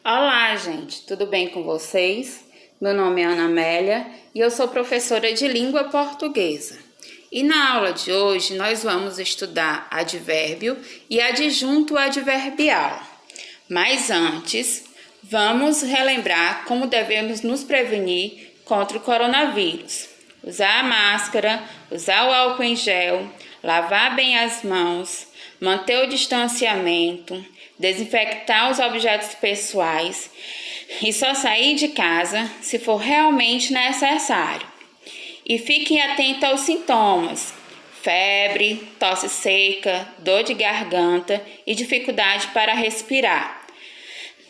Olá, gente, tudo bem com vocês? Meu nome é Ana Amélia e eu sou professora de língua portuguesa. E na aula de hoje nós vamos estudar advérbio e adjunto adverbial. Mas antes, vamos relembrar como devemos nos prevenir contra o coronavírus. Usar a máscara, usar o álcool em gel, lavar bem as mãos, manter o distanciamento, desinfectar os objetos pessoais e só sair de casa se for realmente necessário. E fiquem atentos aos sintomas: febre, tosse seca, dor de garganta e dificuldade para respirar.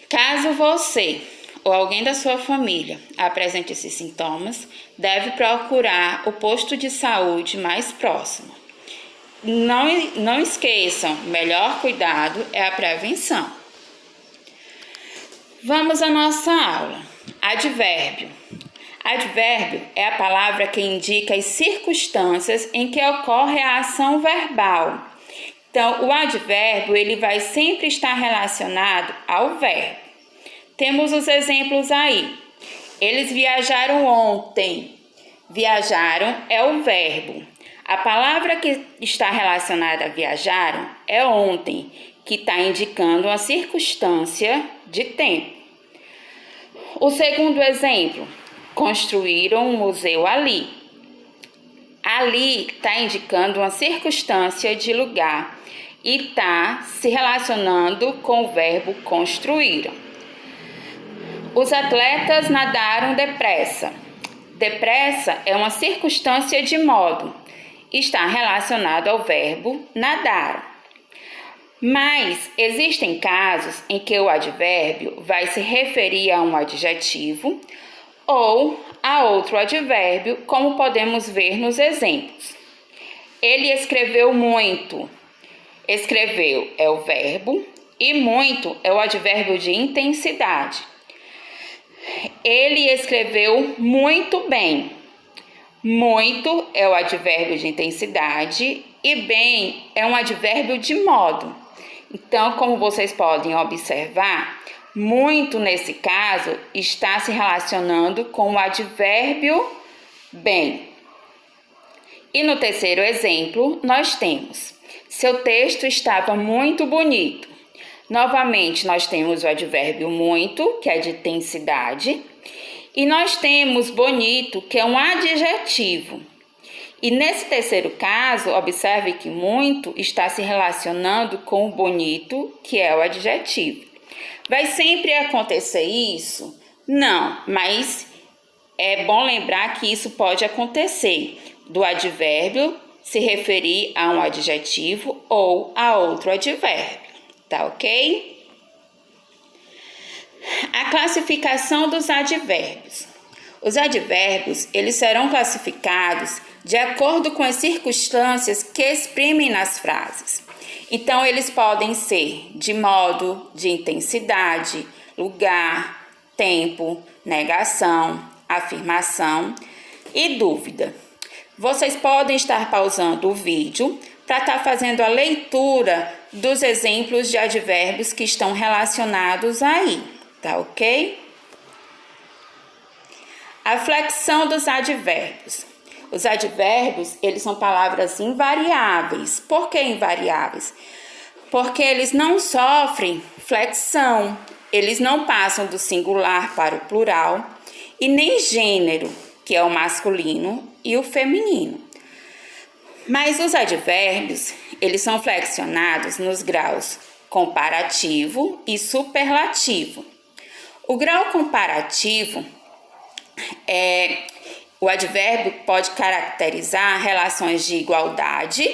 Caso você ou alguém da sua família apresente esses sintomas, deve procurar o posto de saúde mais próximo. Não esqueçam, o melhor cuidado é a prevenção. Vamos à nossa aula. Advérbio. Advérbio é a palavra que indica as circunstâncias em que ocorre a ação verbal. Então, o advérbio ele vai sempre estar relacionado ao verbo. Temos os exemplos aí. Eles viajaram ontem. Viajaram é o verbo. A palavra que está relacionada a viajaram é ontem, que está indicando uma circunstância de tempo. O segundo exemplo, construíram um museu ali. Ali está indicando uma circunstância de lugar e está se relacionando com o verbo construíram. Os atletas nadaram depressa. Depressa é uma circunstância de modo. Está relacionado ao verbo nadar. Mas existem casos em que o advérbio vai se referir a um adjetivo ou a outro advérbio, como podemos ver nos exemplos. Ele escreveu muito. Escreveu é o verbo e muito é o advérbio de intensidade. Ele escreveu muito bem. Muito é o advérbio de intensidade e bem é um advérbio de modo. Então, como vocês podem observar, muito nesse caso está se relacionando com o advérbio bem. E no terceiro exemplo, nós temos: seu texto estava muito bonito. Novamente, nós temos o advérbio muito, que é de intensidade. E nós temos bonito, que é um adjetivo. E nesse terceiro caso, observe que muito está se relacionando com o bonito, que é o adjetivo. Vai sempre acontecer isso? Não, mas é bom lembrar que isso pode acontecer, do advérbio se referir a um adjetivo ou a outro advérbio, tá ok? A classificação dos advérbios. Os advérbios, eles serão classificados de acordo com as circunstâncias que exprimem nas frases. Então, eles podem ser de modo, de intensidade, lugar, tempo, negação, afirmação e dúvida. Vocês podem estar pausando o vídeo para estar fazendo a leitura dos exemplos de advérbios que estão relacionados aí. Tá ok? A flexão dos advérbios. Os advérbios, eles são palavras invariáveis. Por que invariáveis? Porque eles não sofrem flexão, eles não passam do singular para o plural e nem gênero, que é o masculino e o feminino. Mas os advérbios, eles são flexionados nos graus comparativo e superlativo. O grau comparativo o advérbio pode caracterizar relações de igualdade,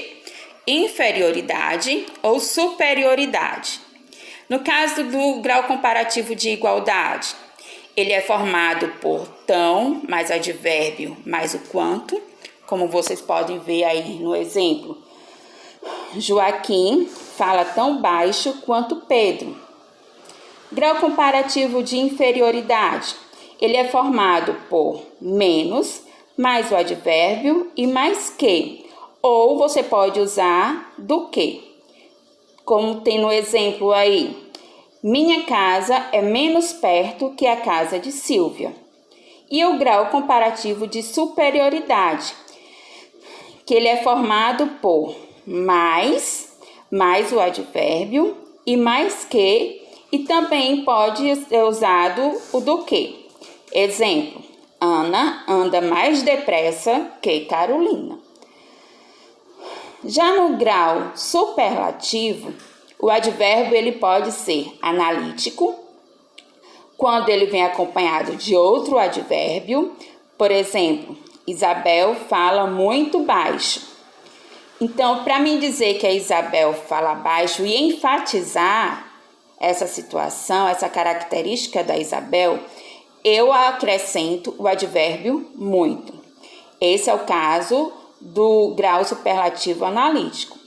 inferioridade ou superioridade. No caso do grau comparativo de igualdade, ele é formado por tão mais advérbio mais o quanto, como vocês podem ver aí no exemplo. Joaquim fala tão baixo quanto Pedro. Grau comparativo de inferioridade. Ele é formado por menos, mais o advérbio e mais que. Ou você pode usar do que. Como tem no exemplo aí. Minha casa é menos perto que a casa de Silvia. E o grau comparativo de superioridade, que ele é formado por mais o advérbio e mais que, e também pode ser usado o do que. Exemplo, Ana anda mais depressa que Carolina. Já no grau superlativo, o advérbio ele pode ser analítico, quando ele vem acompanhado de outro advérbio. Por exemplo, Isabel fala muito baixo. Então, para mim dizer que a Isabel fala baixo e enfatizar essa situação, essa característica da Isabel, eu acrescento o advérbio muito. Esse é o caso do grau superlativo analítico.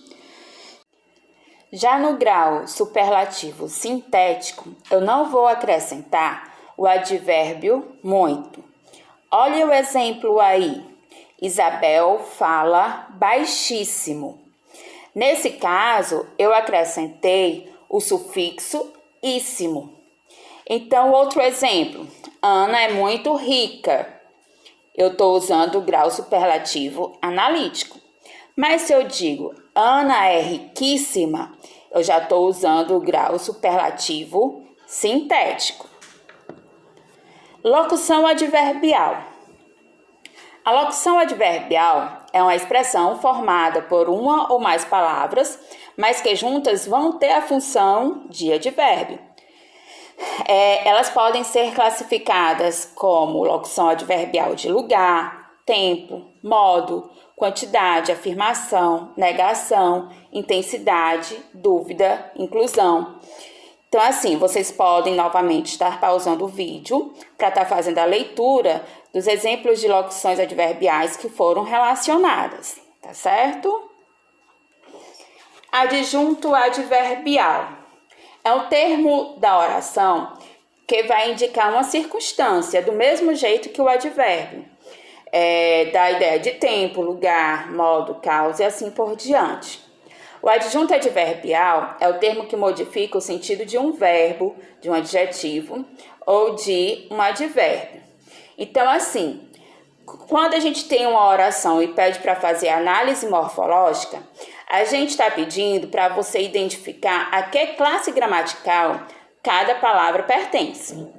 Já no grau superlativo sintético, eu não vou acrescentar o advérbio muito. Olha o exemplo aí. Isabel fala baixíssimo. Nesse caso, eu acrescentei o sufixo íssimo. Então, outro exemplo. Ana é muito rica. Eu estou usando o grau superlativo analítico. Mas se eu digo Ana é riquíssima, eu já estou usando o grau superlativo sintético. Locução adverbial. A locução adverbial é uma expressão formada por uma ou mais palavras, mas que juntas vão ter a função de advérbio. Elas podem ser classificadas como locução adverbial de lugar, tempo, modo, quantidade, afirmação, negação, intensidade, dúvida, inclusão. Então, assim, vocês podem novamente estar pausando o vídeo para estar fazendo a leitura dos exemplos de locuções adverbiais que foram relacionadas, tá certo? Adjunto adverbial é um termo da oração que vai indicar uma circunstância, do mesmo jeito que o advérbio. Da ideia de tempo, lugar, modo, causa e assim por diante. O adjunto adverbial é o termo que modifica o sentido de um verbo, de um adjetivo ou de um advérbio. Então, assim, quando a gente tem uma oração e pede para fazer análise morfológica, a gente está pedindo para você identificar a que classe gramatical cada palavra pertence.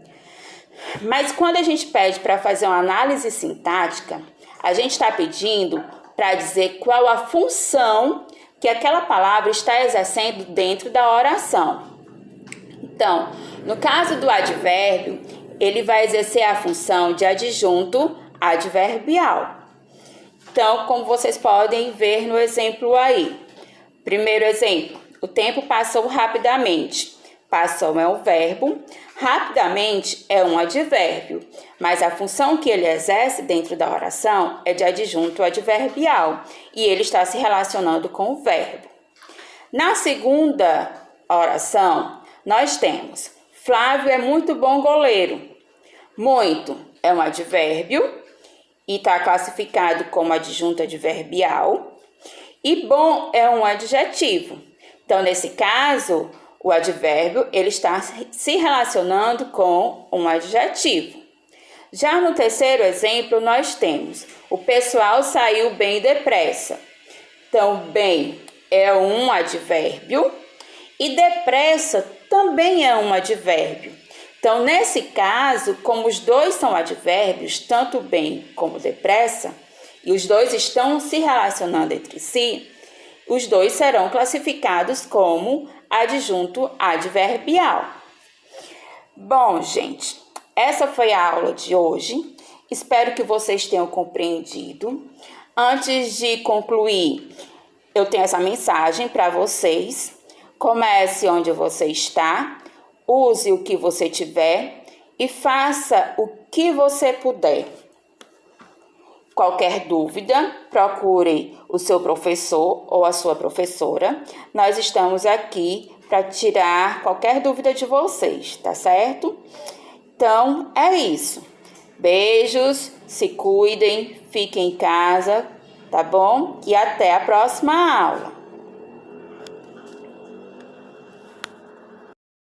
Mas quando a gente pede para fazer uma análise sintática, a gente está pedindo para dizer qual a função que aquela palavra está exercendo dentro da oração. Então, no caso do advérbio, ele vai exercer a função de adjunto adverbial. Então, como vocês podem ver no exemplo aí. Primeiro exemplo, o tempo passou rapidamente. Passou é um verbo, rapidamente é um advérbio, mas a função que ele exerce dentro da oração é de adjunto adverbial e ele está se relacionando com o verbo. Na segunda oração, nós temos Flávio é muito bom goleiro. Muito é um advérbio e está classificado como adjunto adverbial. E bom é um adjetivo. Então, nesse caso, o advérbio ele está se relacionando com um adjetivo. Já no terceiro exemplo, nós temos o pessoal saiu bem depressa. Então, bem é um advérbio e depressa também é um advérbio. Então, nesse caso, como os dois são advérbios, tanto bem como depressa, e os dois estão se relacionando entre si, os dois serão classificados como adjunto adverbial. Bom, gente, essa foi a aula de hoje. Espero que vocês tenham compreendido. Antes de concluir, eu tenho essa mensagem para vocês. Comece onde você está, use o que você tiver e faça o que você puder. Qualquer dúvida, procure o seu professor ou a sua professora. Nós estamos aqui para tirar qualquer dúvida de vocês, tá certo? Então, é isso. Beijos, se cuidem, fiquem em casa, tá bom? E até a próxima aula.